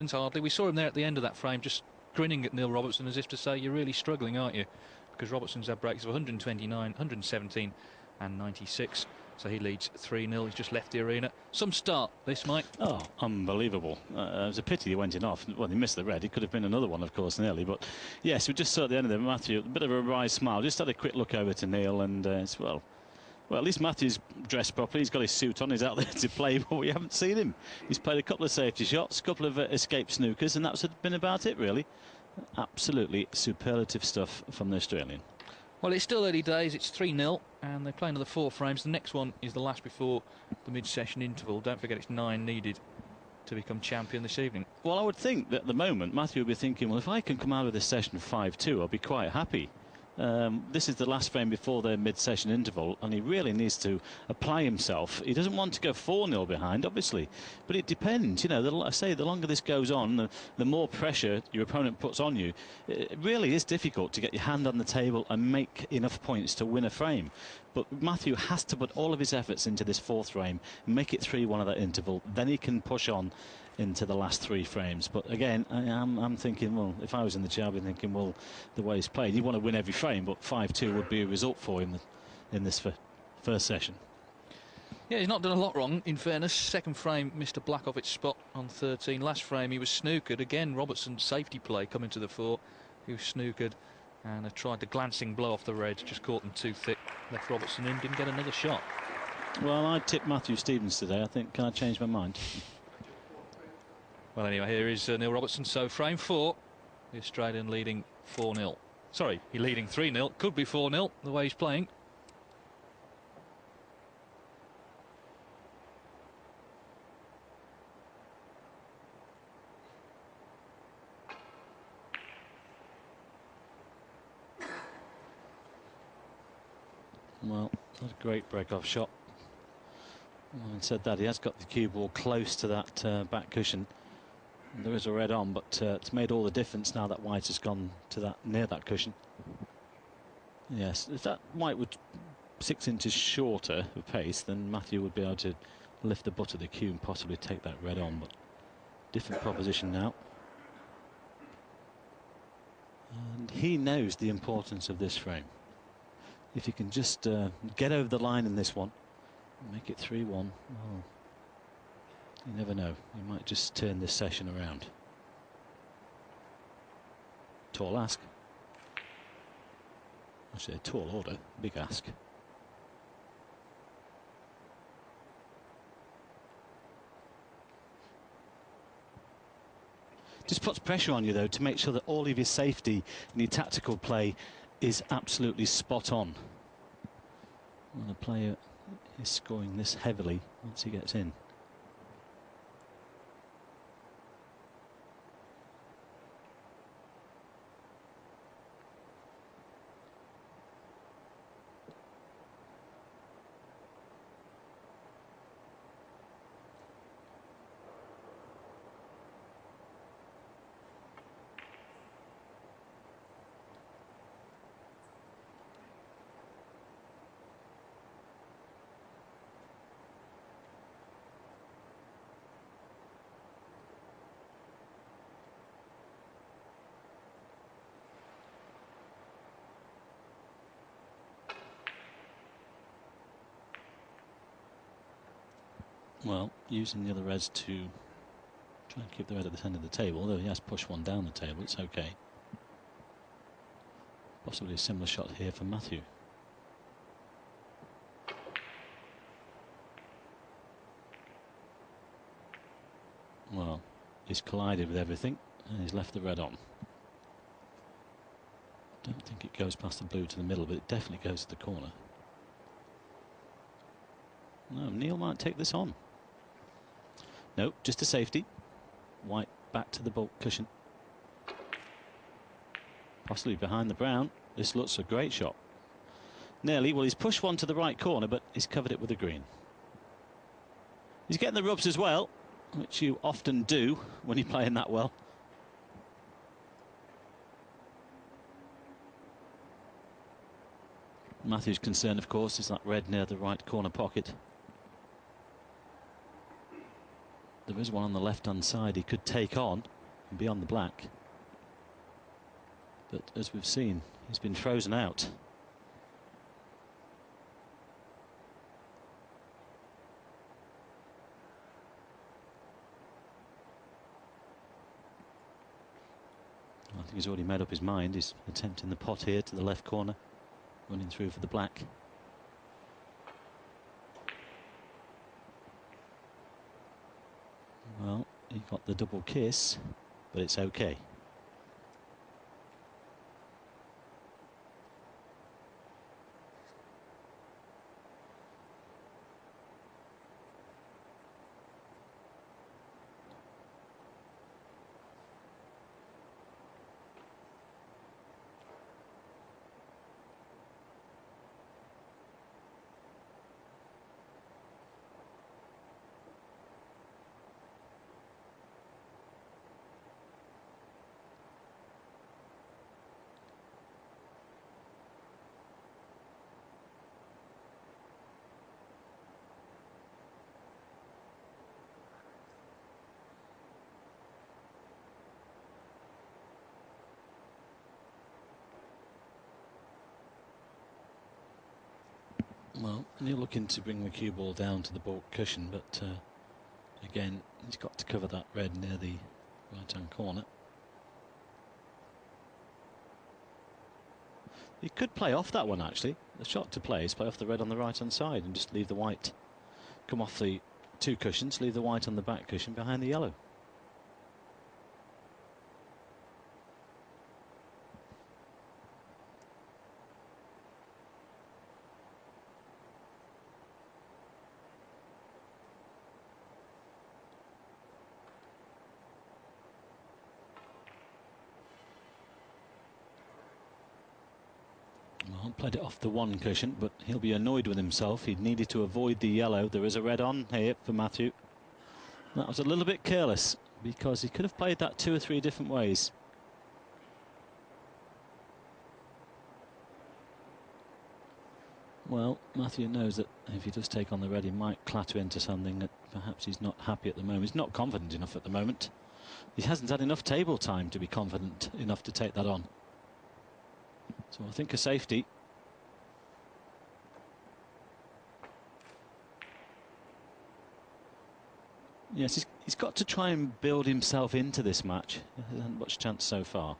hardly. We saw him there at the end of that frame, just grinning at Neil Robertson as if to say, you're really struggling, aren't you? Because Robertson's had breaks of 129, 117 and 96. So he leads 3-0. He's just left the arena. Some start, this, Mike. Oh, unbelievable. It was a pity he went in off. Well, he missed the red. He could have been another one, of course, nearly. But, yes, we just saw at the end of there, Matthew, a bit of a wry smile. Just had a quick look over to Neil and, well, at least Matthew's dressed properly. He's got his suit on. He's out there to play, but we haven't seen him. He's played a couple of safety shots, a couple of escape snookers, and that's been about it, really. Absolutely superlative stuff from the Australian. Well, it's still early days. It's 3-0, and they're playing another 4 frames. The next one is the last before the mid-session interval. Don't forget it's 9 needed to become champion this evening. Well, I would think that at the moment Matthew will be thinking, well, if I can come out of this session 5-2, I'll be quite happy. This is the last frame before their mid-session interval, and he really needs to apply himself. He doesn't want to go 4-0 behind, obviously, but it depends. You know, I say the longer this goes on, the more pressure your opponent puts on you. It really is difficult to get your hand on the table and make enough points to win a frame. But Matthew has to put all of his efforts into this 4th frame, make it 3-1 at that interval, then he can push on into the last 3 frames. But again, I'm thinking, well, if I was in the chair, I'd be thinking, well, the way he's played, you want to win every frame, but 5-2 would be a result for him in this first session. Yeah, he's not done a lot wrong, in fairness. Second frame, missed a black off its spot on 13. Last frame, he was snookered. Again, Robertson's safety play coming to the fore. He was snookered and tried the glancing blow off the red, just caught them too thick. Left Robertson in, didn't get another shot. Well, I tipped Matthew Stevens today. I think, can I change my mind? Well, anyway, here is Neil Robertson. So, frame 4, the Australian leading 4-0. Sorry, he's leading 3-0. Could be 4-0, the way he's playing. Well, that's a great break-off shot. Having said that, he has got the cue ball close to that back cushion. There is a red on, but it's made all the difference now that white has gone to that near that cushion. Yes, if that white would 6 inches shorter of pace, then Matthew would be able to lift the butt of the cue and possibly take that red on. But different proposition now. And he knows the importance of this frame. If he can just get over the line in this one, make it 3-1. Oh. You never know. You might just turn this session around. Tall ask. Actually, a tall order. Big ask. Just puts pressure on you, though, to make sure that all of your safety and your tactical play is absolutely spot on. When a player is scoring this heavily once he gets in. Well, using the other reds to try and keep the red at the end of the table, although he has pushed one down the table, it's okay. Possibly a similar shot here for Matthew. Well, he's collided with everything and he's left the red on. Don't think it goes past the blue to the middle, but it definitely goes to the corner. No, Neil might take this on. No, just a safety. White back to the bulk cushion. Possibly behind the brown. This looks a great shot. Nearly. Well, he's pushed one to the right corner, but he's covered it with a green. He's getting the rubs as well, which you often do when you're playing that well. Matthew's concern, of course, is that red near the right corner pocket. there is one on the left-hand side he could take on and be on the black. But as we've seen, he's been frozen out. I think he's already made up his mind. He's attempting the pot here to the left corner, running through for the black. Well, he got the double kiss, but it's okay. Well, you're looking to bring the cue ball down to the baulk cushion, but again, he's got to cover that red near the right-hand corner. He could play off that one, actually. The shot to play is play off the red on the right-hand side and just leave the white come off the two cushions, leave the white on the back cushion behind the yellow. Well, played it off the one cushion, but he'll be annoyed with himself. He needed to avoid the yellow. There is a red on here for Matthew. That was a little bit careless because he could have played that 2 or 3 different ways. Well, Matthew knows that if he does take on the red, he might clatter into something that perhaps he's not happy at the moment. He's not confident enough at the moment. He hasn't had enough table time to be confident enough to take that on. So I think a safety. Yes, he's got to try and build himself into this match. He hasn't had much chance so far.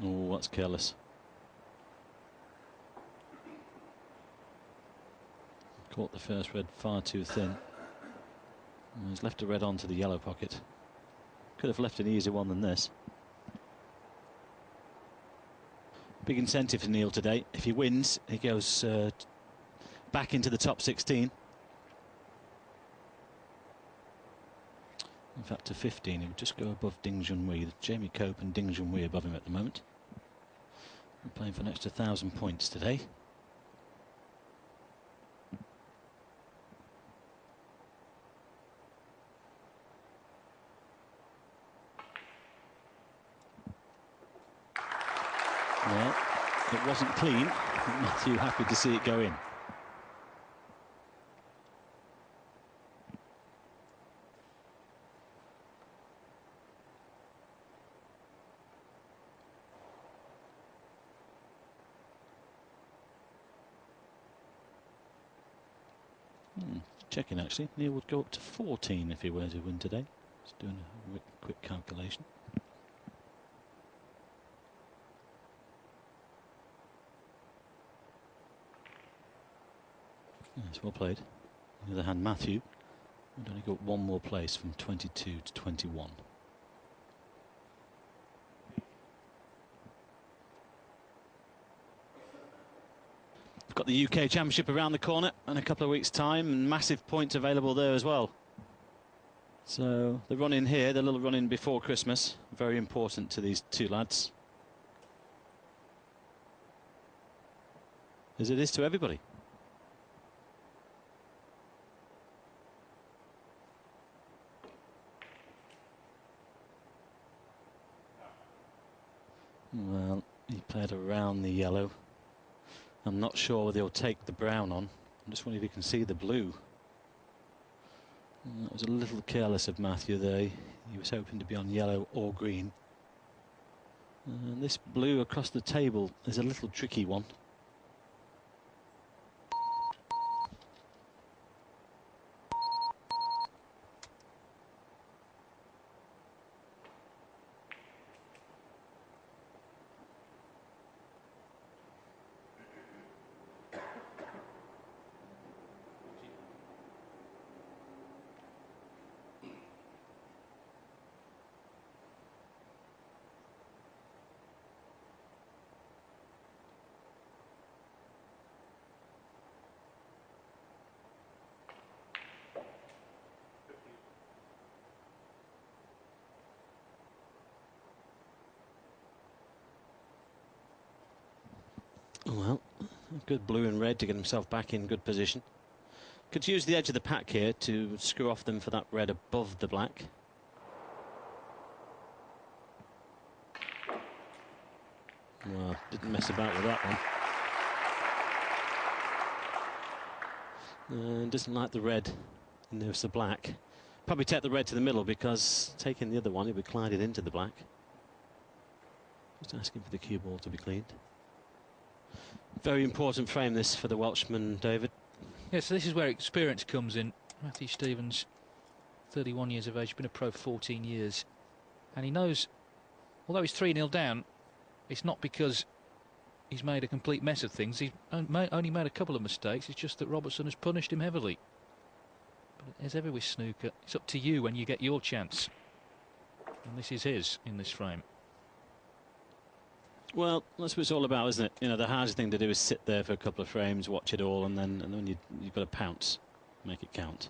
Oh, that's careless. Caught the first red far too thin. And he's left a red onto the yellow pocket. Could have left an easier one than this. Big incentive for Neil today. If he wins, he goes back into the top 16. In fact, to 15, he would just go above Ding Junhui. Jamie Cope and Ding Junhui above him at the moment. We're playing for an extra 1,000 points today. Well, it wasn't clean. Matthew happy to see it go in. Checking actually, Neil would go up to 14 if he were to win today. Just doing a quick calculation. Yes, well played. On the other hand, Matthew would only go up one more place from 22 to 21. got the UK Championship around the corner in a couple of weeks' time, and massive points available there as well. So the run in here, the little run in before Christmas, very important to these two lads, as it is to everybody. Well, he played around the yellow. I'm not sure whether he'll take the brown on. I'm just wondering if you can see the blue. That was a little careless of Matthew there. He was hoping to be on yellow or green. And this blue across the table is a little tricky one. Well, good blue and red to get himself back in good position. Could use the edge of the pack here to screw off them for that red above the black. Well, didn't mess about with that one. And doesn't like the red, and there's the black. Probably take the red to the middle, because taking the other one, it would glide it into the black. Just asking for the cue ball to be cleaned. Very important frame this for the Welshman, David. Yeah, so this is where experience comes in. Matthew Stevens, 31 years of age, been a pro 14 years. And he knows, although he's 3-0 down, it's not because he's made a complete mess of things. He's only made a couple of mistakes. It's just that Robertson has punished him heavily. But as ever with snooker, it's up to you when you get your chance. And this is his in this frame. Well, that's what it's all about, isn't it? You know, the hardest thing to do is sit there for a couple of frames, watch it all, and then you've got to pounce, make it count.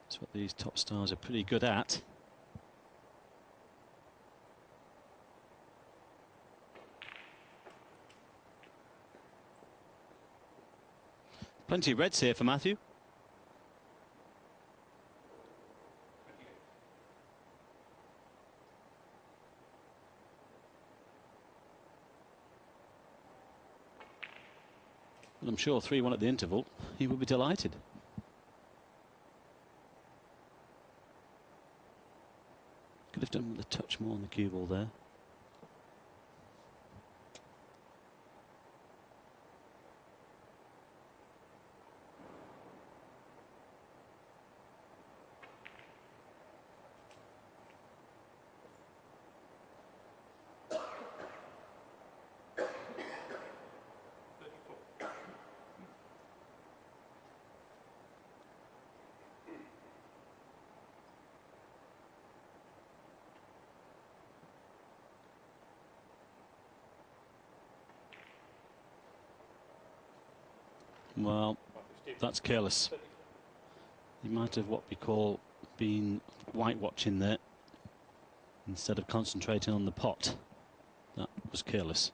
That's what these top stars are pretty good at. Plenty of reds here for Matthew. And I'm sure 3-1 at the interval, he would be delighted. Could have done with a touch more on the cue ball there. Well, that's careless. He might have what we call been white watching there instead of concentrating on the pot. That was careless.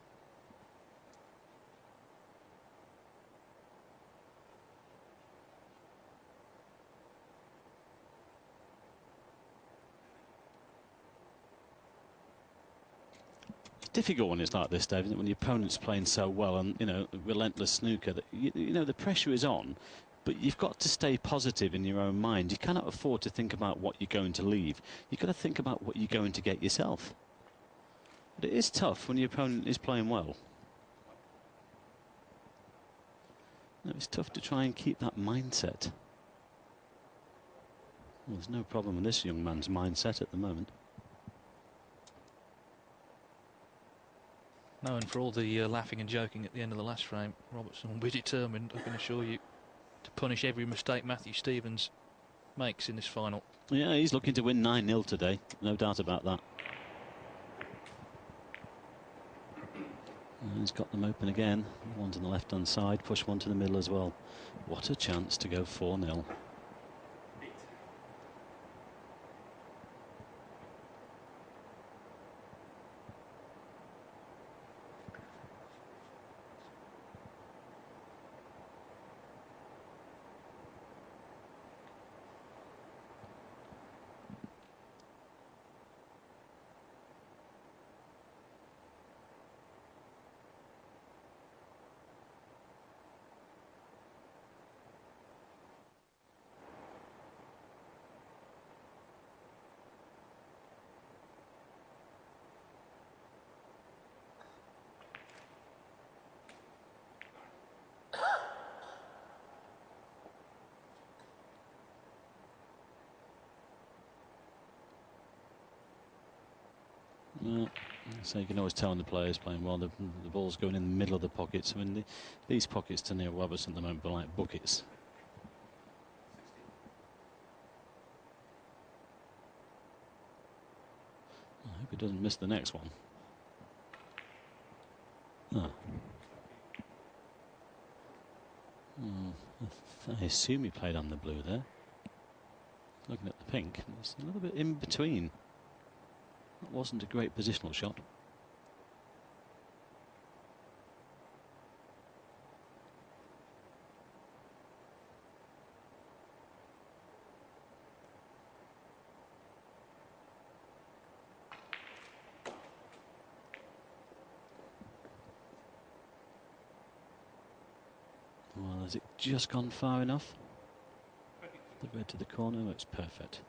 Difficult when it's like this, David, when your opponent's playing so well and, you know, relentless snooker, that you know the pressure is on, but you've got to stay positive in your own mind. You cannot afford to think about what you're going to leave. You've got to think about what you're going to get yourself. But it is tough when your opponent is playing well. No, it's tough to try and keep that mindset. Well, there's no problem with this young man's mindset at the moment. No, and for all the laughing and joking at the end of the last frame, Robertson will be determined, I can assure you, to punish every mistake Matthew Stevens makes in this final. Yeah, he's looking to win 9-0 today, no doubt about that. He's got them open again. One to the left-hand side, push one to the middle as well. What a chance to go 4-0. So you can always tell when the player's playing well. The ball's going in the middle of the pockets. I mean, these pockets to Neil Robertson at the moment are like buckets. I hope he doesn't miss the next one. Oh. I assume he played on the blue there. Looking at the pink, it's a little bit in between. That wasn't a great positional shot. Well, has it just gone far enough? The red to the corner, oh, it's perfect.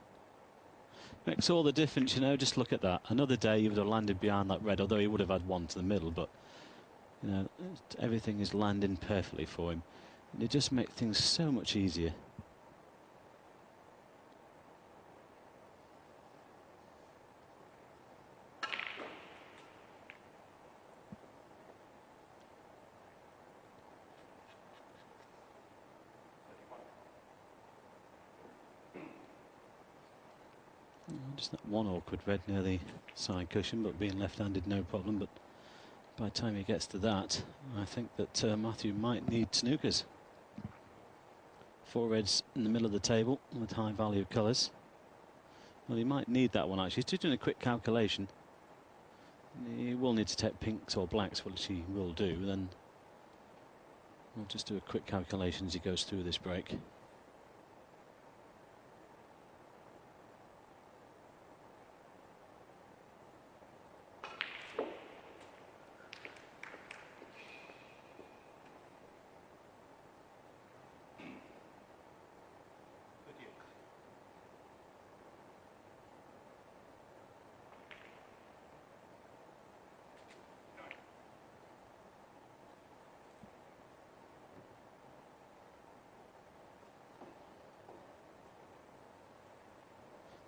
Makes all the difference, you know. Just look at that. Another day he would have landed behind that red, although he would have had one to the middle, but you know, everything is landing perfectly for him. And it just makes things so much easier. Just that one awkward red near the side cushion, but being left-handed, no problem. But by the time he gets to that, I think that Matthew might need snookers. 4 reds in the middle of the table with high value colours. Well, he might need that one actually. He's just doing a quick calculation. He will need to take pinks or blacks, which he will do. Then we'll just do a quick calculation as he goes through this break.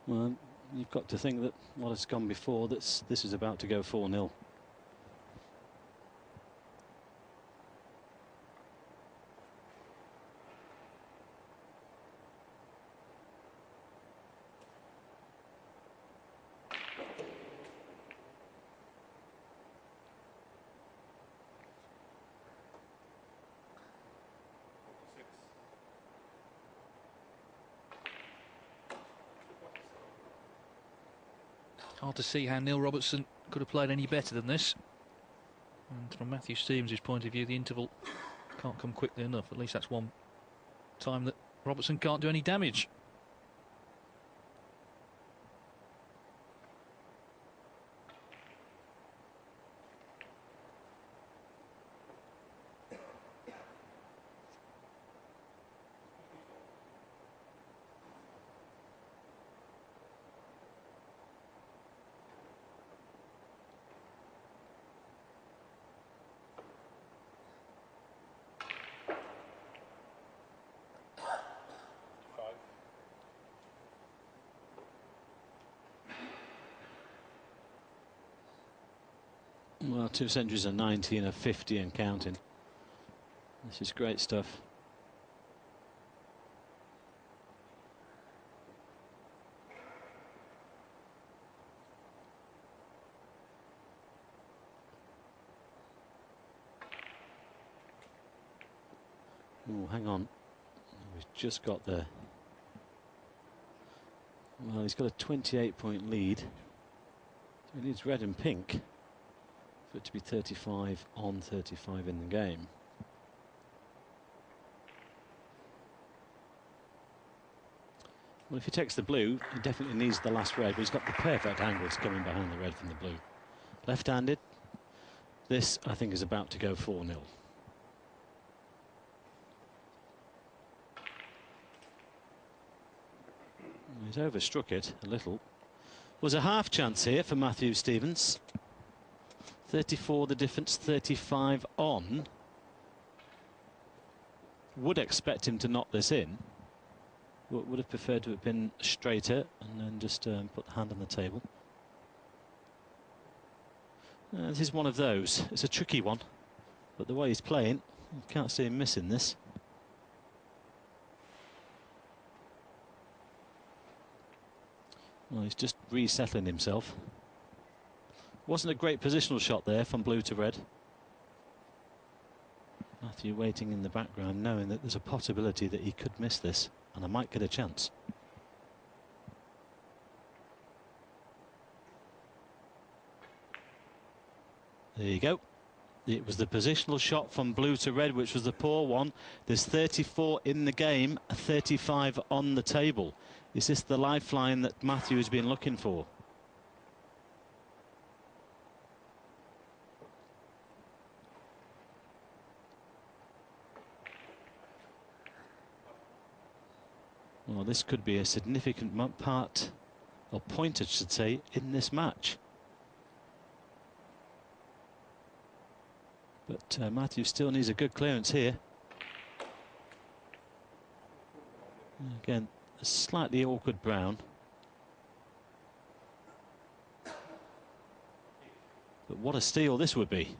Well, you've got to think that what has gone before, this is about to go 4-0. Hard to see how Neil Robertson could have played any better than this. And from Matthew Stevens' point of view, the interval can't come quickly enough. At least that's one time that Robertson can't do any damage. Well, 2 centuries, a 90 and a 50 and counting. This is great stuff. Oh, hang on. We've just got the... Well, he's got a 28-point lead. So he needs red and pink for it to be 35 on 35 in the game. Well, if he takes the blue, he definitely needs the last red, but he's got the perfect angles coming behind the red from the blue. Left-handed. This, I think, is about to go 4-0. He's overstruck it a little. Was a half chance here for Matthew Stevens. 34 the difference, 35 on. Would expect him to knock this in. Would have preferred to have been straighter and then just put the hand on the table. This is one of those. It's a tricky one, but the way he's playing, you can't see him missing this. Well, he's just resettling himself. Wasn't a great positional shot there from blue to red. Matthew waiting in the background, knowing that there's a possibility that he could miss this, and I might get a chance. There you go. It was the positional shot from blue to red, which was the poor one. There's 34 in the game, 35 on the table. Is this the lifeline that Matthew has been looking for? Well, this could be a significant part, or point I should say, in this match. But Matthew still needs a good clearance here. Again, a slightly awkward brown. But what a steal this would be.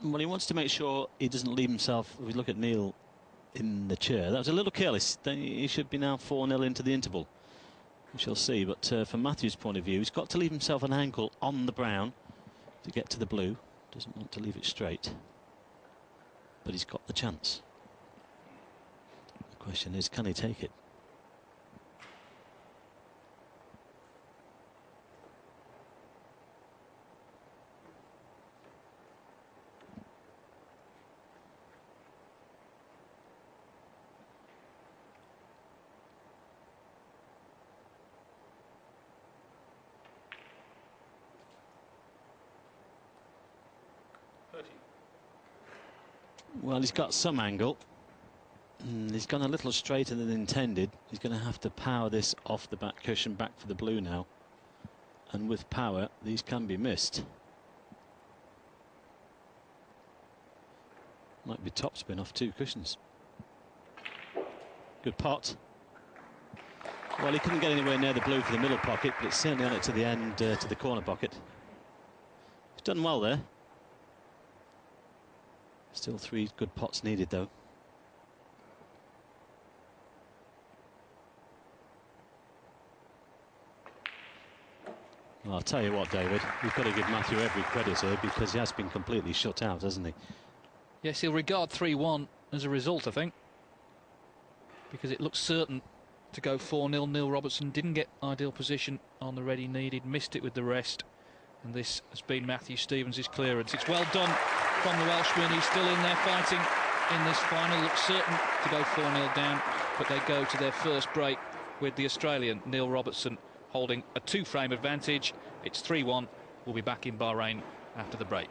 Well, he wants to make sure he doesn't leave himself. If we look at Neil in the chair, that was a little careless. He should be now 4-0 into the interval. We shall see. But from Matthew's point of view, he's got to leave himself an angle on the brown to get to the blue. Doesn't want to leave it straight. But he's got the chance. The question is, can he take it? Well, he's got some angle. He's gone a little straighter than intended. He's going to have to power this off the back cushion back for the blue now. And with power, these can be missed. Might be topspin off 2 cushions. Good pot. Well, he couldn't get anywhere near the blue for the middle pocket, but it's certainly on it to the end, to the corner pocket. He's done well there. Still 3 good pots needed, though. Well, I'll tell you what, David, we've got to give Matthew every credit here because he has been completely shut out, hasn't he? Yes, he'll regard 3-1 as a result, I think, because it looks certain to go 4-0. Neil Robertson didn't get ideal position on the red he needed, missed it with the rest, and this has been Matthew Stevens' clearance. It's well done from the Welshman. He's still in there fighting in this final. Looks certain to go 4-0 down, but they go to their first break with the Australian Neil Robertson holding a 2-frame advantage. It's 3-1. We'll be back in Bahrain after the break.